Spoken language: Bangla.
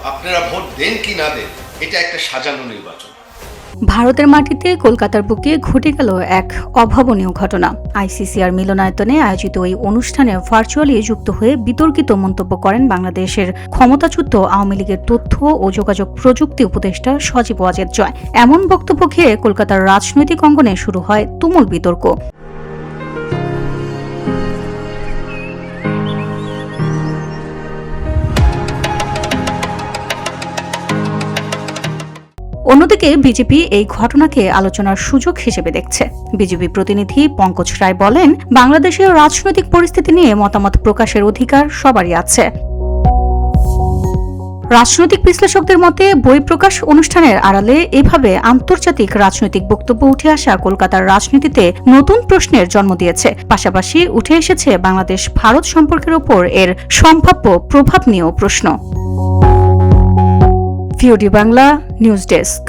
আপনারা ভোট দেন কি না দেন, এটা একটা সাজানো নির্বাচন। ভারতের মাটিতে কলকাতার বুকে ঘটে গেল এক অভাবনীয় ঘটনা। আইসিসিআর মিলনায়তনে আয়োজিত এই অনুষ্ঠানে ভার্চুয়ালি যুক্ত হয়ে বিতর্কিত মন্তব্য করেন বাংলাদেশের ক্ষমতাচ্যুত আওয়ামী লীগের তথ্য ও যোগাযোগ প্রযুক্তি উপদেষ্টা সজীব ওয়াজেদ জয়। এমন বক্তব্য ঘিরে কলকাতার রাজনৈতিক অঙ্গনে শুরু হয় তুমুল বিতর্ক। অন্যদিকে বিজেপি এই ঘটনাকে আলোচনার সুযোগ হিসেবে দেখছে। বিজেপি প্রতিনিধি পঙ্কজ রায় বলেন, বাংলাদেশের রাজনৈতিক পরিস্থিতি নিয়ে মতামত প্রকাশের অধিকার সবারই আছে। রাজনৈতিক বিশ্লেষকদের মতে বই প্রকাশ অনুষ্ঠানের আড়ালে এভাবে আন্তর্জাতিক রাজনৈতিক বক্তব্য উঠে আসা কলকাতার রাজনীতিতে নতুন প্রশ্নের জন্ম দিয়েছে। পাশাপাশি উঠে এসেছে বাংলাদেশ ভারত সম্পর্কের ওপর এর সম্ভাব্য প্রভাব নিয়েও প্রশ্ন। VOD Bangla news desk.